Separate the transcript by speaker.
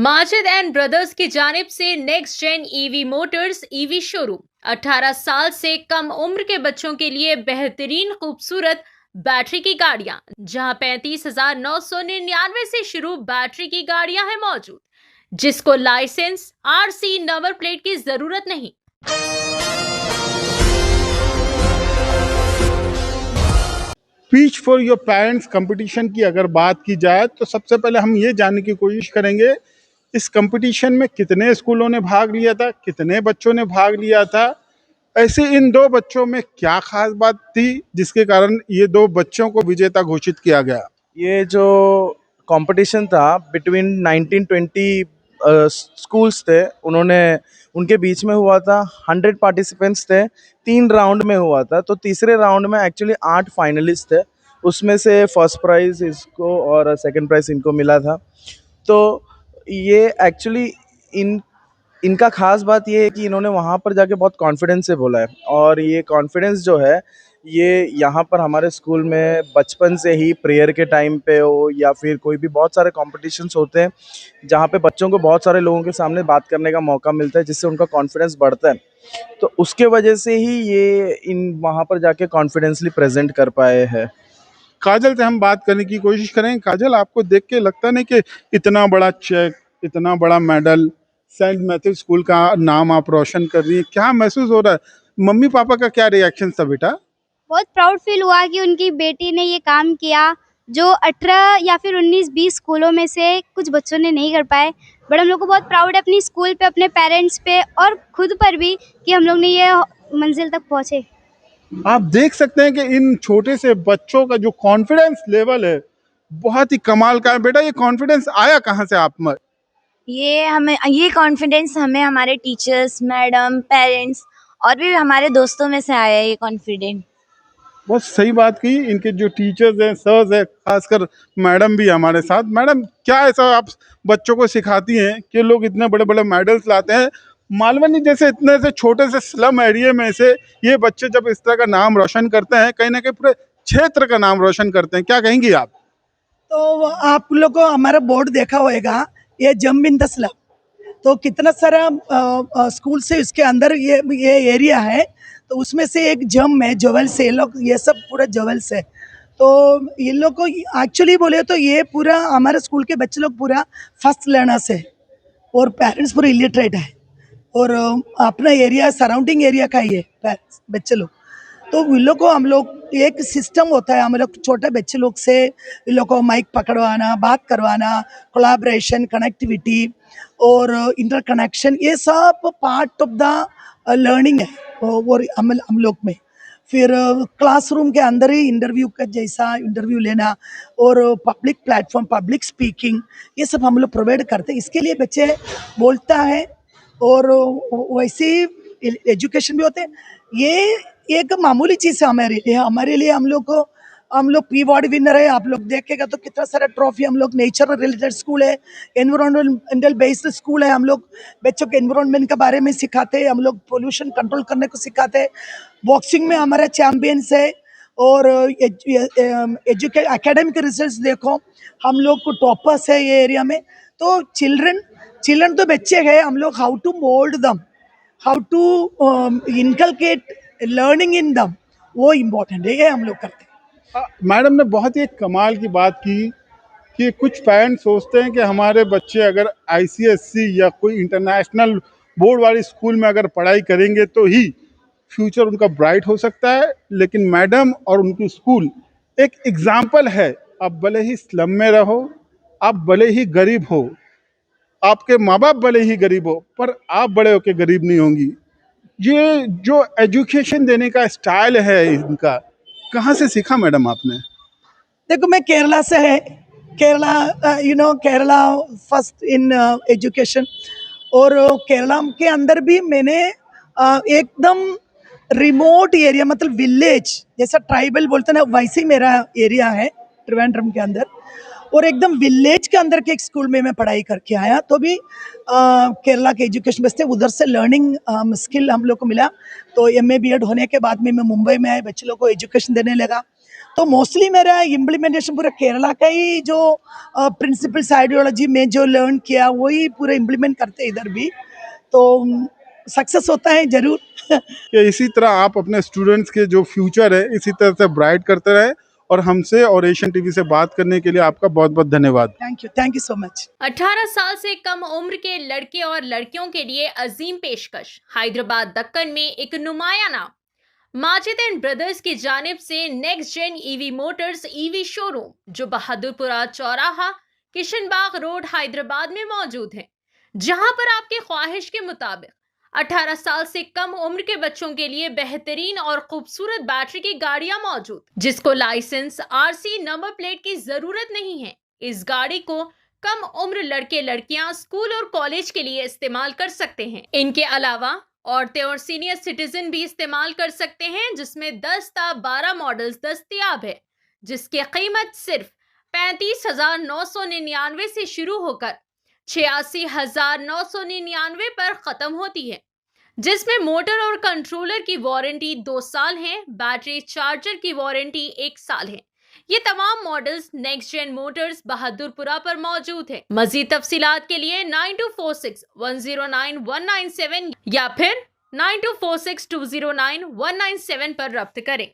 Speaker 1: Majid and brothers की जानिब से next gen EV motors EV showroom 18 साल से कम उम्र के बच्चों के लिए बेहतरीन खूबसूरत बैटरी की गाड़ियां, जहां 35,999 से शुरू बैटरी की गाड़ियां हैं मौजूद, जिसको लाइसेंस आरसी नंबर प्लेट की जरूरत नहीं।
Speaker 2: Speech for your parents competition की अगर बात की जाए तो सबसे पहले हम ये जानने की कोशिश करेंगे इस कंपटीशन में कितने स्कूलों ने भाग लिया था, कितने बच्चों ने भाग लिया था, ऐसे इन दो बच्चों में क्या खास बात थी जिसके कारण ये दो बच्चों को विजेता घोषित किया गया।
Speaker 3: ये जो कंपटीशन था बिटवीन 1920 स्कूल्स थे, उन्होंने उनके बीच में हुआ था। 100 पार्टिसिपेंट्स थे, 3 राउंड में हुआ था। तो तीसरे राउंड में एक्चुअली 8 फाइनलिस्ट थे, उसमें से फर्स्ट प्राइज़ इसको और सेकंड प्राइज़ इनको मिला था। तो ये एक्चुअली इनका ख़ास बात ये है कि इन्होंने वहाँ पर जाके बहुत कॉन्फिडेंस से बोला है, और ये कॉन्फिडेंस जो है ये यहाँ पर हमारे स्कूल में बचपन से ही प्रेयर के टाइम पे हो या फिर कोई भी बहुत सारे कॉम्पिटिशन्स होते हैं जहाँ पे बच्चों को बहुत सारे लोगों के सामने बात करने का मौका मिलता है, जिससे उनका कॉन्फिडेंस बढ़ता है। तो उसके वजह से ही ये इन वहाँ पर जाके कॉन्फिडेंसली प्रेजेंट कर पाए हैं।
Speaker 2: काजल से हम बात करने की कोशिश करें। काजल, आपको देख के लगता नहीं कि इतना बड़ा चेक, इतना बड़ा मेडल, सेंट मैथ्यू स्कूल का नाम आप रोशन कर रही है, क्या महसूस हो रहा है? मम्मी पापा का क्या रिएक्शन था बेटा?
Speaker 4: बहुत प्राउड फील हुआ कि उनकी बेटी ने ये काम किया जो 18 या फिर 19-20 स्कूलों में से कुछ बच्चों ने नहीं कर पाए। बट हम लोग को बहुत प्राउड है अपनी स्कूल पे, अपने पेरेंट्स पे और खुद पर भी कि हम लोग ने ये मंजिल तक पहुँचे।
Speaker 2: आप देख सकते हैं कि इन छोटे से बच्चों का जो कॉन्फिडेंस लेवल है बहुत ही कमाल का है। बेटा, ये कॉन्फिडेंस आया कहाँ से आप में?
Speaker 5: ये कॉन्फिडेंस हमें हमारे टीचर्स, मैडम, पेरेंट्स और भी हमारे दोस्तों में से आया है ये कॉन्फिडेंस।
Speaker 2: बहुत सही बात की। इनके जो टीचर्स हैं, सर्स हैं, खासकर मैडम भी हमारे साथ। मैडम, क्या ऐसा आप बच्चों को सिखाती हैं कि लोग इतने बड़े बड़े मेडल्स लाते हैं? मालवनी जैसे इतने से छोटे से स्लम एरिया में से ये बच्चे जब इस तरह का नाम रोशन करते हैं, कहीं ना कहीं पूरे क्षेत्र का नाम रोशन करते हैं, क्या कहेंगी आप?
Speaker 6: तो आप लोग को हमारा बोर्ड देखा होगा, ये जंप इन द स्लम। तो कितना सारा स्कूल से इसके अंदर ये एरिया है, तो उसमें से एक जम है जोवेल्स है, लोग ये सब पूरा जोवेल्स है। तो ये लोग को एक्चुअली बोले तो ये पूरा हमारे स्कूल के बच्चे लोग पूरा फर्स्ट लर्नर्स है और पेरेंट्स पूरे इलिटरेट है और अपना एरिया सराउंडिंग एरिया का ही है पेरेंट्स बच्चे लोग। तो इन लोग को हम लोग एक सिस्टम होता है, हम लोग छोटे बच्चे लोग से इन लोग को माइक पकड़वाना, बात करवाना, कोलैबोरेशन, कनेक्टिविटी और इंटरकनेक्शन, ये सब पार्ट ऑफ द लर्निंग है और हम लोग में। फिर क्लासरूम के अंदर ही इंटरव्यू का जैसा इंटरव्यू लेना और पब्लिक प्लेटफॉर्म, पब्लिक स्पीकिंग, ये सब हम लोग प्रोवाइड करते हैं। इसके लिए बच्चे बोलता है और वैसे एजुकेशन भी होते हैं। ये एक मामूली चीज़ है हमारे लिए हम लोग पी वार्ड विनर है। आप लोग देखेगा तो कितना सारा ट्रॉफी, हम लोग नेचर रिलेटेड स्कूल है, एनवायरमेंटल बेस्ड स्कूल है। हम लोग बच्चों के एनवायरमेंट के बारे में सिखाते हैं, हम लोग पोल्यूशन कंट्रोल करने को सिखाते हैं। बॉक्सिंग में हमारा चैम्पियंस है और एकेडमिक रिजल्ट देखो, हम लोग को टॉपर्स है ये एरिया में। तो चिल्ड्रन तो बच्चे हैं, हम लोग हाउ टू मोल्ड दम, हाउ टू इनकलकेट लर्निंग इन दम, वो इम्पोर्टेंट है, ये हम लोग करते हैं।
Speaker 2: मैडम ने बहुत ही एक कमाल की बात की कि कुछ पेरेंट्स सोचते हैं कि हमारे बच्चे अगर आईसीएससी या कोई इंटरनेशनल बोर्ड वाली स्कूल में अगर पढ़ाई करेंगे तो ही फ्यूचर उनका ब्राइट हो सकता है, लेकिन मैडम और उनकी स्कूल एक एग्जाम्पल है। आप भले ही स्लम में रहो, आप भले ही गरीब हो, आपके माँ बाप भले ही गरीब हो, पर आप बड़े होकर गरीब नहीं होंगी। ये जो एजुकेशन देने का स्टाइल है इनका, कहाँ से सीखा मैडम आपने?
Speaker 6: देखो, मैं केरला से है, केरला फर्स्ट इन एजुकेशन। और केरला के अंदर भी मैंने एकदम रिमोट एरिया, मतलब विलेज जैसा ट्राइबल बोलते हैं ना, वैसे ही मेरा एरिया है त्रिवेंद्रम के अंदर। और एकदम विलेज के अंदर के एक स्कूल में मैं पढ़ाई करके आया, तो भी केरला के एजुकेशन बेस थे, उधर से लर्निंग स्किल हम लोग को मिला। तो MA BEd होने के बाद में मैं मुंबई में आया, बच्चे लोग को एजुकेशन देने लगा। तो मोस्टली मेरा इम्प्लीमेंटेशन पूरा केरला का ही जो प्रिंसिपल्स आइडियोलॉजी में जो लर्न किया वही पूरा इम्प्लीमेंट करते इधर भी, तो सक्सेस होता है ज़रूर।
Speaker 2: कि इसी तरह आप अपने स्टूडेंट्स के जो फ्यूचर है इसी तरह से ब्राइट करते रहे, और हमसे और एशियन टीवी से बात करने के लिए आपका बहुत बहुत धन्यवाद।
Speaker 6: Thank you so much.
Speaker 1: 18 साल से कम उम्र के लड़के और लड़कियों के लिए अजीम पेशकश। हैदराबाद दक्कन में एक नुमाया नाम माजिद एंड ब्रदर्स की जानिब से next gen EV motors EV showroom, जो बहादुरपुरा चौराहा किशनबाग रोड हैदराबाद में मौजूद है, जहां पर आपके ख्वाहिश के मुताबिक 18 साल से कम उम्र के बच्चों के लिए बेहतरीन और खूबसूरत बैटरी की गाड़ियां मौजूद, जिसको लाइसेंस RC नंबर प्लेट की जरूरत नहीं है। इस गाड़ी को कम उम्र लड़के लड़कियां स्कूल और कॉलेज के लिए इस्तेमाल कर सकते हैं। इनके अलावा औरतें और सीनियर सिटीजन भी इस्तेमाल कर सकते हैं, जिसमें 10 ता 12 मॉडल्स दस्तयाब है, जिसकी कीमत सिर्फ 35,999 से शुरू होकर 86,999 पर खत्म होती है, जिसमें मोटर और कंट्रोलर की वारंटी 2 साल है, बैटरी चार्जर की वारंटी 1 साल है। ये तमाम models next gen motors Bahadurpura पर मौजूद है। मजीद तफसीलात के लिए 9246109197 या फिर 9246209197 पर रब्त करें।